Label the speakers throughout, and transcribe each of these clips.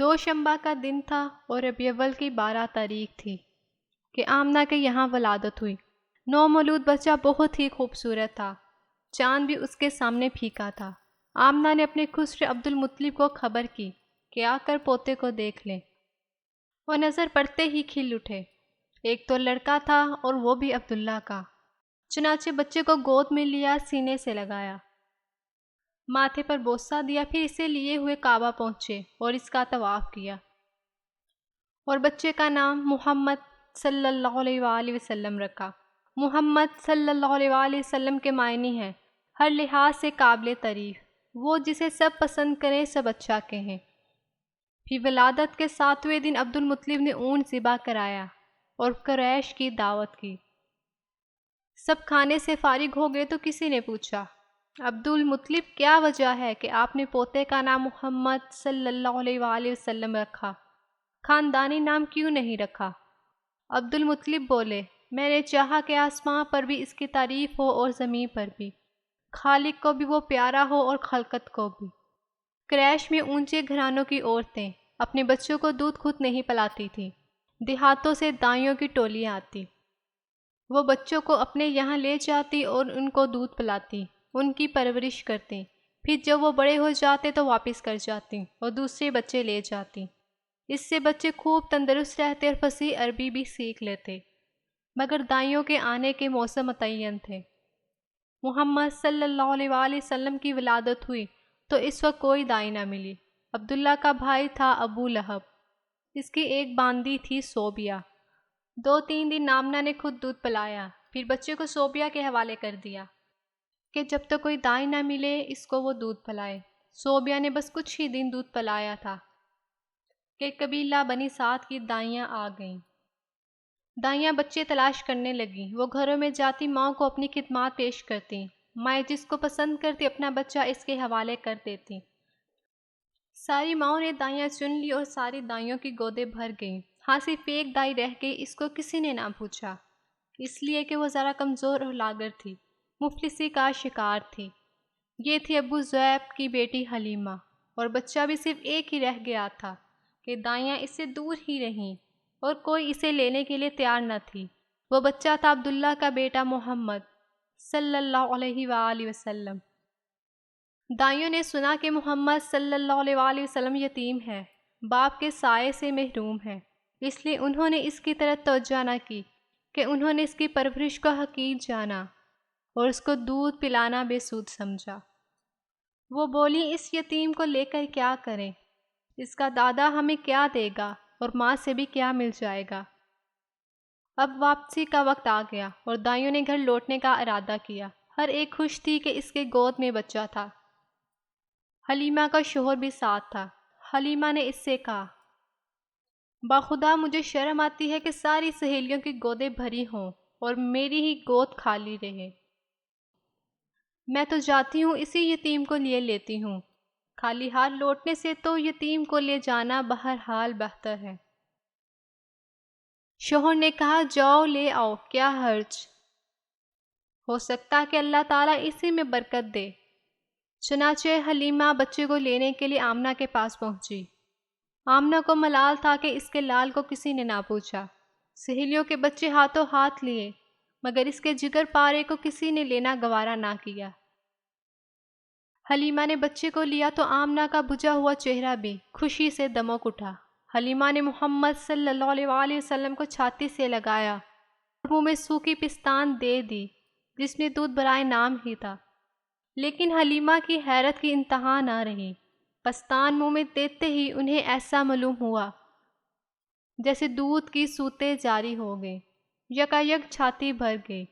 Speaker 1: دوشنبہ کا دن تھا اور ربیع الاول کی 12 تاریخ تھی کہ آمنہ کے یہاں ولادت ہوئی۔ نومولود بچہ بہت ہی خوبصورت تھا، چاند بھی اس کے سامنے پھیکا تھا۔ آمنہ نے اپنے خسر عبدالمطلب کو خبر کی کہ آ کر پوتے کو دیکھ لیں۔ وہ نظر پڑتے ہی کھل اٹھے۔ ایک تو لڑکا تھا اور وہ بھی عبداللہ کا۔ چنانچہ بچے کو گود میں لیا، سینے سے لگایا، ماتھے پر بوسہ دیا، پھر اسے لیے ہوئے کعبہ پہنچے اور اس کا طواف کیا، اور بچے کا نام محمد صلی اللہ علیہ وآلہ وسلم رکھا۔ محمد صلی اللہ علیہ وآلہ وسلم کے معنی ہیں ہر لحاظ سے قابل تعریف، وہ جسے سب پسند کریں، سب اچھا کہیں۔ پھر ولادت کے 7ویں دن عبدالمطلب نے اونٹ ذبح کرایا اور قریش کی دعوت کی۔ سب کھانے سے فارغ ہو گئے تو کسی نے پوچھا، عبدالمطلب کیا وجہ ہے کہ آپ نے پوتے کا نام محمد صلی اللہ علیہ وآلہ وسلم رکھا، خاندانی نام کیوں نہیں رکھا؟ عبدالمطلب بولے، میں نے چاہا کہ آسمان پر بھی اس کی تعریف ہو اور زمین پر بھی، خالق کو بھی وہ پیارا ہو اور خلقت کو بھی۔ قریش میں اونچے گھرانوں کی عورتیں اپنے بچوں کو دودھ خود نہیں پلاتی تھیں، دیہاتوں سے دائیوں کی ٹولیاں آتی، وہ بچوں کو اپنے یہاں لے جاتی اور ان کو دودھ پلاتی، ان کی پرورش کرتی، پھر جب وہ بڑے ہو جاتے تو واپس کر جاتی اور دوسرے بچے لے جاتی۔ اس سے بچے خوب تندرست رہتے اور فصیح عربی بھی سیکھ لیتے، مگر دائیوں کے آنے کے موسم متعین تھے۔ محمد صلی اللہ علیہ وآلہ وسلم کی ولادت ہوئی تو اس وقت کوئی دائی نہ ملی۔ عبداللہ کا بھائی تھا ابو لہب، اس کی ایک باندی تھی صوبیہ۔ 2-3 دن آمنہ نے خود دودھ پلایا، پھر بچے کو صوبیہ کے حوالے کر دیا کہ جب تک کوئی دائی نہ ملے اس کو وہ دودھ پلائے۔ صوبیہ نے بس کچھ ہی دن دودھ پلایا تھا کہ قبیلہ بنی سعد کی دائیاں آ گئیں۔ دائیاں بچے تلاش کرنے لگیں، وہ گھروں میں جاتی ماں کو اپنی خدمات پیش کرتی، مائیں جس کو پسند کرتی اپنا بچہ اس کے حوالے کر دیتی۔ ساری ماؤں نے دائیاں چن لی اور ساری دائیوں کی گودیں بھر گئیں، ہاں صرف ایک دائی رہ گئی، اس کو کسی نے نہ پوچھا، اس لیے کہ وہ ذرا کمزور اور لاغر تھی، مفلسی کا شکار تھی۔ یہ تھی ابو ذؤیب کی بیٹی حلیمہ، اور بچہ بھی صرف ایک ہی رہ گیا تھا کہ دائیاں اس سے دور ہی رہیں اور کوئی اسے لینے کے لیے تیار نہ تھی۔ وہ بچہ تھا عبداللہ کا بیٹا محمد صلی اللہ علیہ وآلہ وسلم۔ دائیوں نے سنا کہ محمد صلی اللہ علیہ وآلہ وسلم یتیم ہے، باپ کے سائے سے محروم ہے، اس لیے انہوں نے اس کی طرف توجہ نہ کی کہ انہوں نے اس کی پرورش کو حقیر جانا اور اس کو دودھ پلانا بے سود سمجھا۔ وہ بولی، اس یتیم کو لے کر کیا کریں؟ اس کا دادا ہمیں کیا دے گا اور ماں سے بھی کیا مل جائے گا؟ اب واپسی کا وقت آ گیا اور دائیوں نے گھر لوٹنے کا ارادہ کیا۔ ہر ایک خوش تھی کہ اس کے گود میں بچہ تھا۔ حلیمہ کا شوہر بھی ساتھ تھا۔ حلیمہ نے اس سے کہا، باخدا مجھے شرم آتی ہے کہ ساری سہیلیوں کی گودیں بھری ہوں اور میری ہی گود خالی رہے۔ میں تو جاتی ہوں اسی یتیم کو لیے لیتی ہوں، خالی ہاتھ لوٹنے سے تو یتیم کو لے جانا بہرحال بہتر ہے۔ شوہر نے کہا، جاؤ لے آؤ، کیا حرج، ہو سکتا کہ اللہ تعالیٰ اسی میں برکت دے۔ چنانچہ حلیمہ بچے کو لینے کے لیے آمنہ کے پاس پہنچی۔ آمنہ کو ملال تھا کہ اس کے لال کو کسی نے نہ پوچھا۔ سہیلیوں کے بچے ہاتھوں ہاتھ لیے، مگر اس کے جگر پارے کو کسی نے لینا گوارا نہ کیا۔ حلیمہ نے بچے کو لیا تو آمنہ کا بجھا ہوا چہرہ بھی خوشی سے دمک اٹھا۔ حلیمہ نے محمد صلی اللہ علیہ وآلہ وسلم کو چھاتی سے لگایا اور منہ میں سوکھی پستان دے دی جس میں دودھ برائے نام ہی تھا، لیکن حلیمہ کی حیرت کی انتہا نہ رہی۔ پستان منہ میں دیتے ہی انہیں ایسا معلوم ہوا جیسے دودھ کی سوتیں جاری ہو گئیں، یکایک چھاتی بھر گئی۔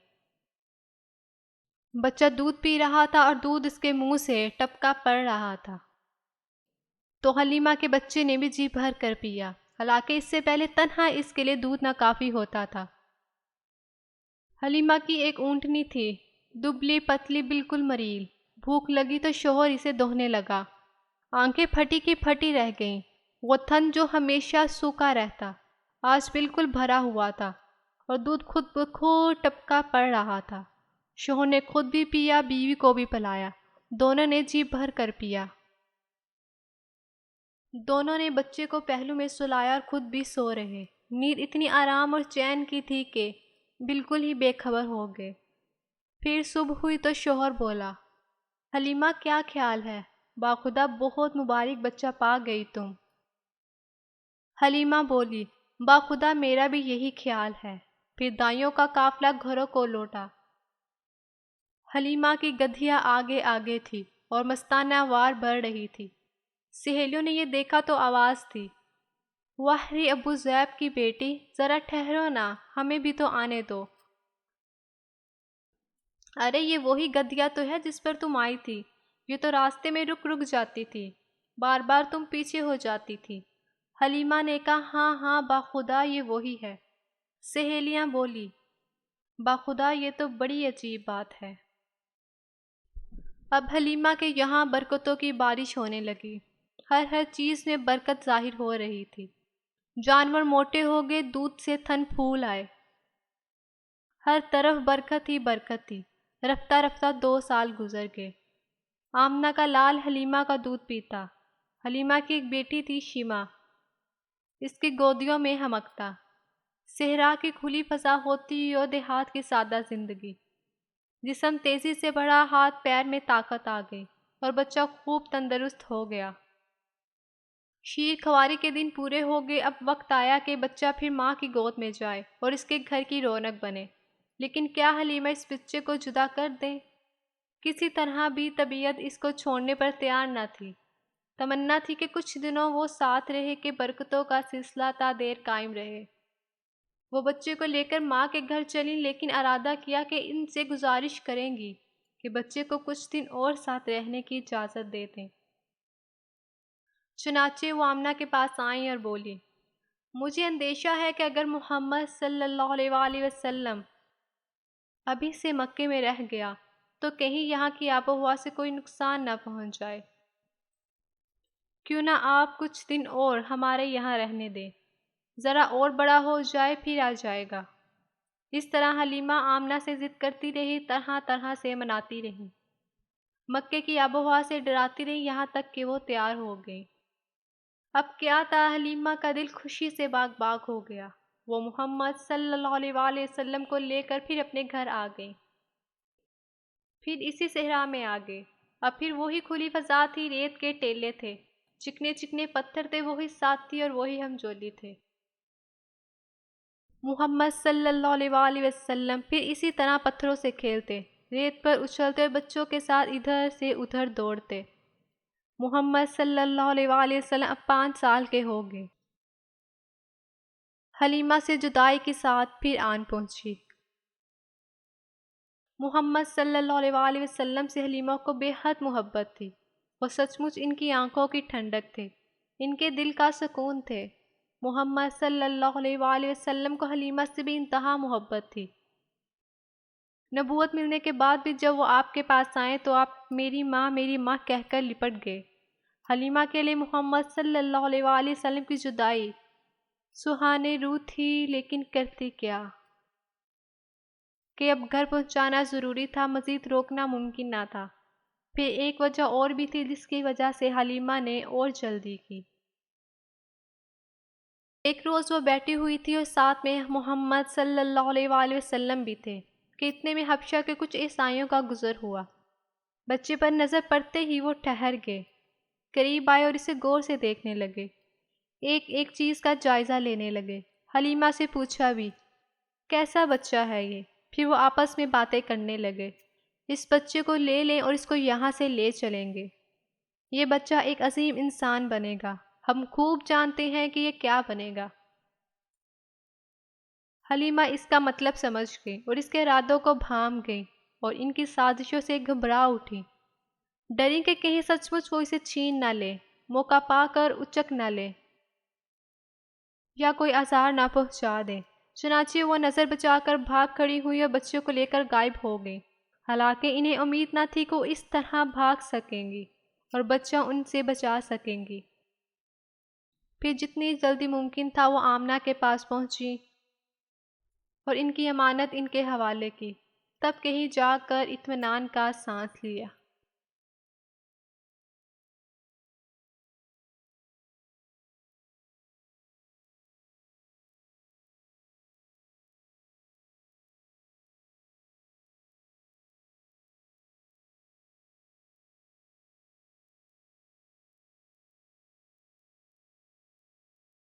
Speaker 1: بچہ دودھ پی رہا تھا اور دودھ اس کے منہ سے ٹپکا پڑ رہا تھا، تو حلیمہ کے بچے نے بھی جی بھر کر پیا، حالانکہ اس سے پہلے تنہا اس کے لیے دودھ ناکافی ہوتا تھا۔ حلیمہ کی ایک اونٹنی تھی، دبلی پتلی بالکل مریل۔ بھوک لگی تو شوہر اسے دوہنے لگا، آنکھیں پھٹی کی پھٹی رہ گئیں۔ وہ تھن جو ہمیشہ سوکھا رہتا آج بالکل بھرا ہوا تھا اور دودھ خود بخود ٹپکا پڑ رہا تھا۔ شوہر نے خود بھی پیا، بیوی کو بھی پلایا، دونوں نے جی بھر کر پیا۔ دونوں نے بچے کو پہلو میں سلایا اور خود بھی سو رہے۔ نیند اتنی آرام اور چین کی تھی کہ بالکل ہی بے خبر ہو گئے۔ پھر صبح ہوئی تو شوہر بولا، حلیمہ کیا خیال ہے؟ باخدا بہت مبارک بچہ پا گئی تم۔ حلیمہ بولی، باخدا میرا بھی یہی خیال ہے۔ پھر دائیوں کا قافلہ گھروں کو لوٹا۔ حلیمہ کی گدھیاں آگے آگے تھی اور مستانہ وار بڑھ رہی تھی۔ سہیلیوں نے یہ دیکھا تو آواز دی، واہ رے ابو زیب کی بیٹی، ذرا ٹھہرو نا، ہمیں بھی تو آنے دو۔ ارے یہ وہی گدھیا تو ہے جس پر تم آئی تھی، یہ تو راستے میں رک رک جاتی تھی، بار بار تم پیچھے ہو جاتی تھی۔ حلیمہ نے کہا، ہاں ہاں باخدا یہ وہی ہے۔ سہیلیاں بولی، باخدا یہ تو بڑی عجیب بات ہے۔ اب حلیمہ کے یہاں برکتوں کی بارش ہونے لگی، ہر چیز میں برکت ظاہر ہو رہی تھی۔ جانور موٹے ہو گئے، دودھ سے تھن پھول آئے، ہر طرف برکت ہی برکت تھی۔ رفتہ رفتہ 2 سال گزر گئے۔ آمنہ کا لال حلیمہ کا دودھ پیتا۔ حلیمہ کی ایک بیٹی تھی شیما، اس کی گودیوں میں ہمکتا۔ صحرا کی کھلی فضا ہوتی اور دیہات کی سادہ زندگی۔ جسم تیزی سے بڑھا، ہاتھ پیر میں طاقت آ گئی اور بچہ خوب تندرست ہو گیا۔ شیر خواری کے دن پورے ہو گئے۔ اب وقت آیا کہ بچہ پھر ماں کی گود میں جائے اور اس کے گھر کی رونق بنے۔ لیکن کیا حلیمہ اس بچے کو جدا کر دے؟ کسی طرح بھی طبیعت اس کو چھوڑنے پر تیار نہ تھی۔ تمنا تھی کہ کچھ دنوں وہ ساتھ رہے، کہ برکتوں کا سلسلہ تا دیر قائم رہے۔ وہ بچے کو لے کر ماں کے گھر چلیں، لیکن ارادہ کیا کہ ان سے گزارش کریں گی کہ بچے کو کچھ دن اور ساتھ رہنے کی اجازت دے دیں۔ چنانچہ وہ آمنہ کے پاس آئیں اور بولی، مجھے اندیشہ ہے کہ اگر محمد صلی اللہ علیہ وآلہ وسلم ابھی سے مکے میں رہ گیا تو کہیں یہاں کی آب و ہوا سے کوئی نقصان نہ پہنچ جائے۔ کیوں نہ آپ کچھ دن اور ہمارے یہاں رہنے دیں، ذرا اور بڑا ہو جائے پھر آ جائے گا۔ اس طرح حلیمہ آمنہ سے ضد کرتی رہی، طرح طرح سے مناتی رہی، مکے کی آب و ہوا سے ڈراتی رہی، یہاں تک کہ وہ تیار ہو گئی۔ اب کیا تھا، حلیمہ کا دل خوشی سے باغ باغ ہو گیا۔ وہ محمد صلی اللہ علیہ وآلہ وسلم کو لے کر پھر اپنے گھر آ گئی، پھر اسی صحرا میں آ گئے۔ اب پھر وہی کھلی فضا تھی، ریت کے ٹیلے تھے، چکنے چکنے پتھر تھے، وہی ساتھی اور وہی ہمجولی تھے۔ محمد صلی اللہ علیہ وآلہ وسلم پھر اسی طرح پتھروں سے کھیلتے، ریت پر اچھلتے اور بچوں کے ساتھ ادھر سے ادھر دوڑتے۔ محمد صلی اللہ علیہ وآلہ وسلم اب 5 سال کے ہو گئے۔ حلیمہ سے جدائی کے ساتھ پھر آن پہنچی۔ محمد صلی اللہ علیہ وآلہ وسلم سے حلیمہ کو بے حد محبت تھی۔ وہ سچ مچ ان کی آنکھوں کی ٹھنڈک تھے، ان کے دل کا سکون تھے۔ محمد صلی اللہ علیہ وآلہ وسلم کو حلیمہ سے بھی انتہا محبت تھی۔ نبوت ملنے کے بعد بھی جب وہ آپ کے پاس آئیں تو آپ میری ماں کہہ کر لپٹ گئے۔ حلیمہ کے لیے محمد صلی اللہ علیہ وآلہ وسلم کی جدائی سہانے روح تھی، لیکن کرتی کیا کہ اب گھر پہنچانا ضروری تھا، مزید روکنا ممکن نہ تھا۔ پھر ایک وجہ اور بھی تھی جس کی وجہ سے حلیمہ نے اور جلدی کی۔ ایک روز وہ بیٹھی ہوئی تھی اور ساتھ میں محمد صلی اللہ علیہ وآلہ وسلم بھی تھے کہ اتنے میں حبشہ کے کچھ عیسائیوں کا گزر ہوا۔ بچے پر نظر پڑتے ہی وہ ٹھہر گئے، قریب آئے اور اسے غور سے دیکھنے لگے، ایک ایک چیز کا جائزہ لینے لگے۔ حلیمہ سے پوچھا بھی، کیسا بچہ ہے یہ؟ پھر وہ آپس میں باتیں کرنے لگے، اس بچے کو لے لیں اور اس کو یہاں سے لے چلیں گے، یہ بچہ ایک عظیم انسان بنے گا، ہم خوب جانتے ہیں کہ یہ کیا بنے گا۔ حلیمہ اس کا مطلب سمجھ گئی اور اس کے ارادوں کو بھانپ گئی اور ان کی سازشوں سے گھبرا اٹھی، ڈری کہ کہیں سچ مچ وہ اسے چھین نہ لے، موقع پا کر اچک نہ لے یا کوئی آزار نہ پہنچا دے۔ چنانچہ وہ نظر بچا کر بھاگ کھڑی ہوئی اور بچے کو لے کر غائب ہو گئی، حالانکہ انہیں امید نہ تھی کہ وہ اس طرح بھاگ سکیں گی اور بچہ ان سے بچا سکیں گی۔ پھر جتنی جلدی ممکن تھا وہ آمنہ کے پاس پہنچی اور ان کی امانت ان کے حوالے کی، تب کہیں جا کر اطمینان کا سانس لیا۔